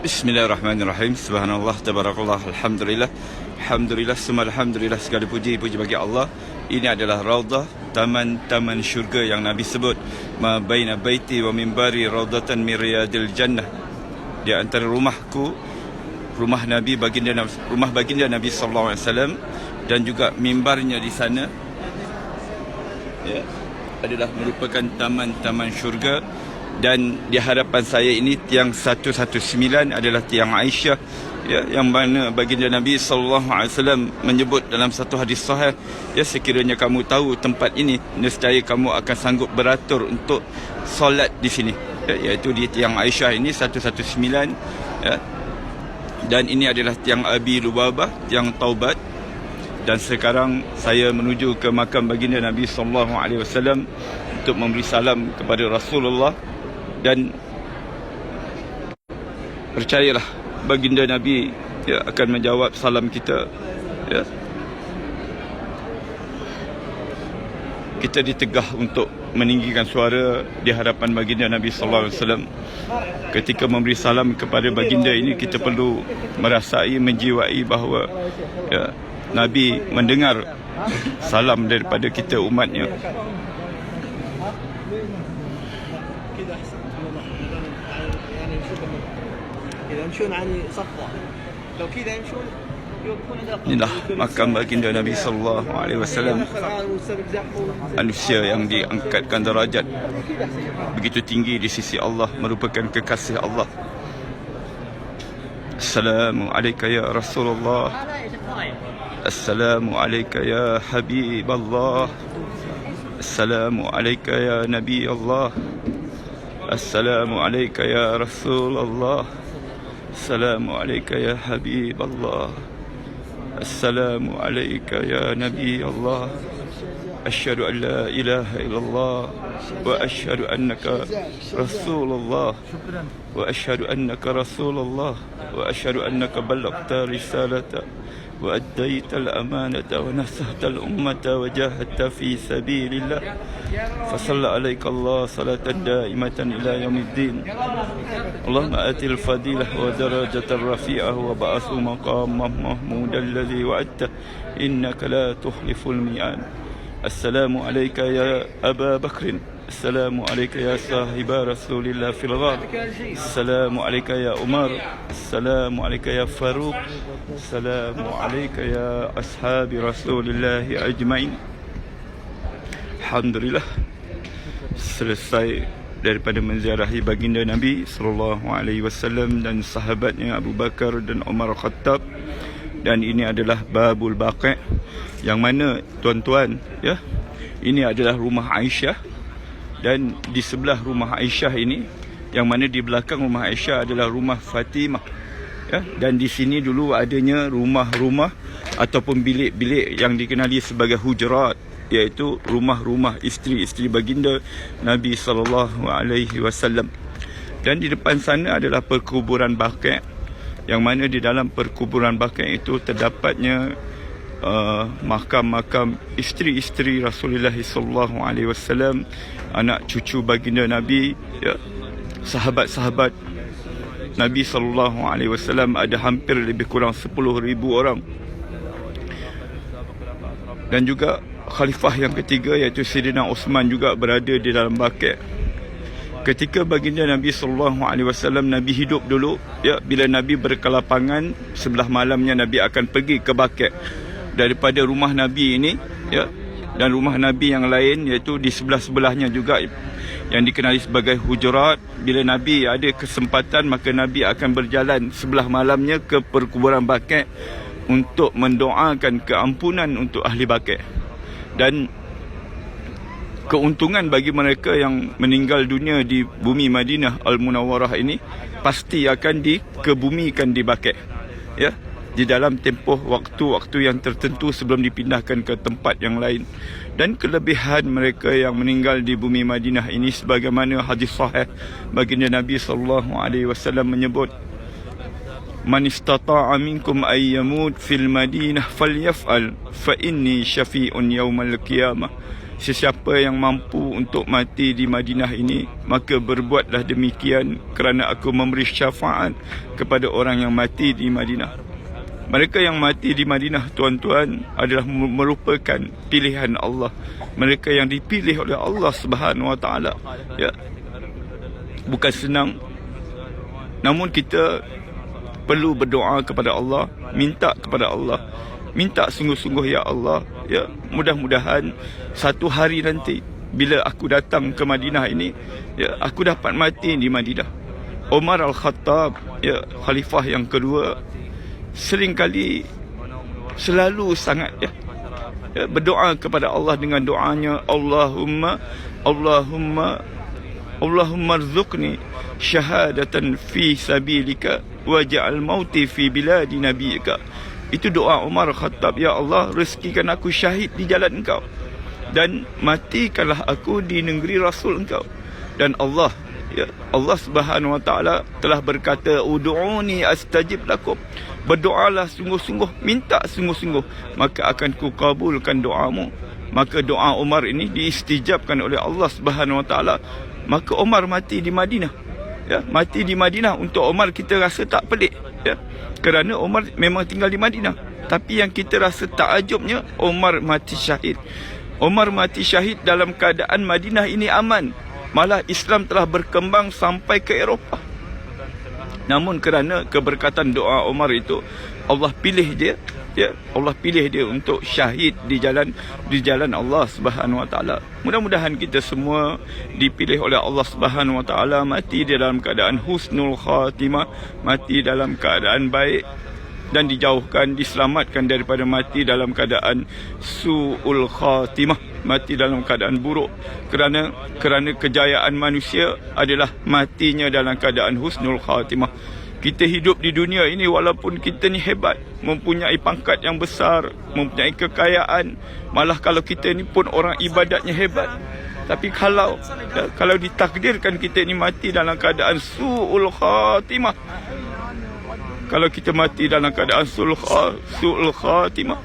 Bismillahirrahmanirrahim. Subhanallah, tabarakallah, alhamdulillah. Alhamdulillah, semua alhamdulillah, segala puji bagi Allah. Ini adalah raudhah, taman-taman syurga yang Nabi sebut. Ma baina baiti wa mimbari raudhatan min riyadil jannah. Di antara rumahku, rumah baginda Nabi sallallahu alaihi wasallam, dan juga mimbarnya di sana, ya, adalah merupakan taman-taman syurga. Dan di hadapan saya ini tiang 119 adalah tiang Aisyah, ya, yang mana baginda Nabi sallallahu alaihi wasallam menyebut dalam satu hadis sahih, ya, sekiranya kamu tahu tempat ini, nescaya kamu akan sanggup beratur untuk solat di sini, ya, iaitu di tiang Aisyah ini 119, ya. Dan ini adalah tiang Abi Lubabah, tiang Taubat. Dan sekarang saya menuju ke makam baginda Nabi sallallahu alaihi wasallam untuk memberi salam kepada Rasulullah. Dan percayalah, baginda Nabi, ya, akan menjawab salam kita, ya. Kita ditegah untuk meninggikan suara di hadapan baginda Nabi sallallahu alaihi wasallam. Ketika memberi salam kepada baginda ini, kita perlu merasai, menjiwai bahawa, ya, Nabi mendengar salam daripada kita umatnya. Inilah makam baginda Nabi sallallahu alaihi wasallam, manusia yang diangkatkan darajat begitu tinggi di sisi Allah, merupakan kekasih Allah. Assalamu alayka ya Rasulullah. Assalamu alayka ya Habib Allah. Assalamu alayka ya Nabi Allah. Assalamu alayka ya Rasulullah. Assalamu alayka ya Habib Allah. Assalamu alayka ya Nabi Allah. Asyhadu an la ilaha illallah wa asyhadu annaka Rasulullah wa asyhadu annaka Rasulullah wa asyhadu annaka ballaghta risalata wa addaita al-amanata wa nasahta al-ummata wa jahadta fi sabilillah. Fasalla alayka Allah salatan daimatan ila yaumiddin. Allahumma atil fadilah wa darajatan rafi'ah wa ba'athu maqamah mahmudan alladhi wa'adta innaka la tukhliful mi'ad. Assalamu alayka ya Aba Bakrin. Assalamu alayka ya sahiba Rasulillah fil ghar. Assalamu alayka ya Umar. Assalamu alayka ya Faruq. Assalamu alayka ya ashabi Rasulillah ajma'in. Alhamdulillah, selesai daripada menziarahi baginda Nabi sallallahu alaihi wasallam dan sahabatnya Abu Bakar dan Umar Khattab. Dan ini adalah Babul Baqi', yang mana, tuan-tuan, ya, ini adalah rumah Aisyah. Dan di sebelah rumah Aisyah ini, yang mana di belakang rumah Aisyah adalah rumah Fatimah, ya. Dan di sini dulu adanya rumah-rumah ataupun bilik-bilik yang dikenali sebagai hujurat, iaitu rumah-rumah isteri-isteri baginda Nabi sallallahu alaihi wasallam. Dan di depan sana adalah perkuburan Baqi', yang mana di dalam perkuburan Baqi' itu terdapatnya makam-makam isteri-isteri Rasulullah sallallahu alaihi wasallam, anak cucu baginda Nabi, ya, sahabat-sahabat Nabi sallallahu alaihi wasallam, ada hampir lebih kurang 10,000 orang. Dan juga khalifah yang ketiga, iaitu Sayyidina Uthman, juga berada di dalam Baqi'. Ketika baginda Nabi sallallahu alaihi wasallam, Nabi hidup dulu, ya, bila Nabi berkelapangan, sebelah malamnya Nabi akan pergi ke Baqi'. Daripada rumah Nabi ini, ya, dan rumah Nabi yang lain, iaitu di sebelah-sebelahnya juga, yang dikenali sebagai hujurat. Bila Nabi ada kesempatan, maka Nabi akan berjalan sebelah malamnya ke perkuburan Baqi' untuk mendoakan keampunan untuk ahli Baqi'. Dan keuntungan bagi mereka yang meninggal dunia di bumi Madinah Al-Munawwarah ini pasti akan dikebumikan di Baqi', ya, di dalam tempoh waktu-waktu yang tertentu sebelum dipindahkan ke tempat yang lain. Dan kelebihan mereka yang meninggal di bumi Madinah ini, sebagaimana hadis sahih baginda Nabi sallallahu alaihi wasallam menyebut, man istata'a minkum ay yamut fil Madinah falyaf'al fa inni syafi'un yaumal qiyamah. sesiapa yang mampu untuk mati di Madinah ini, maka berbuatlah demikian, kerana aku memberi syafaat kepada orang yang mati di Madinah. Mereka yang mati di Madinah, tuan-tuan, adalah merupakan pilihan Allah. Mereka yang dipilih oleh Allah Subhanahu Wa Taala. Ya, bukan senang. Namun kita perlu berdoa kepada Allah, minta kepada Allah, minta sungguh-sungguh, ya Allah, ya, mudah-mudahan satu hari nanti bila aku datang ke Madinah ini, ya, aku dapat mati di Madinah. Umar Al-Khattab, ya, khalifah yang kedua, seringkali selalu sangat berdoa kepada Allah dengan doanya, Allahumma rzuqni syahadatan fi sabilika waj'al mauti fi biladi nabiyika. Itu doa Umar Khattab, ya Allah, rezekikan aku syahid di jalan Engkau dan matikanlah aku di negeri Rasul Engkau. Dan Allah, ya, Allah Subhanahu Wa Taala telah berkata, ud'uni astajib lakum. Berdoalah sungguh-sungguh, minta sungguh-sungguh, maka akan kukabulkan doamu. Maka doa Umar ini diistijabkan oleh Allah Subhanahu Wa Taala. Maka Umar mati di Madinah. Ya, mati di Madinah. Untuk Umar kita rasa tak pelik, ya, kerana Umar memang tinggal di Madinah. Tapi yang kita rasa takjubnya, Umar mati syahid. Umar mati syahid dalam keadaan Madinah ini aman. Malah Islam telah berkembang sampai ke Eropah. Namun kerana keberkatan doa Umar itu, Allah pilih dia, ya, Allah pilih dia untuk syahid di jalan Allah Subhanahu Wa Taala. Mudah-mudahan kita semua dipilih oleh Allah Subhanahu Wa Taala mati di dalam keadaan husnul khatimah, mati dalam keadaan baik, dan dijauhkan, diselamatkan daripada mati dalam keadaan su'ul khatimah, mati dalam keadaan buruk. Kerana kejayaan manusia adalah matinya dalam keadaan husnul khatimah. Kita hidup di dunia ini walaupun kita ni hebat, mempunyai pangkat yang besar, mempunyai kekayaan, malah kalau kita ni pun orang ibadatnya hebat, tapi kalau ditakdirkan kita ni mati dalam keadaan su'ul khatimah, kalau kita mati dalam keadaan su'ul khatimah,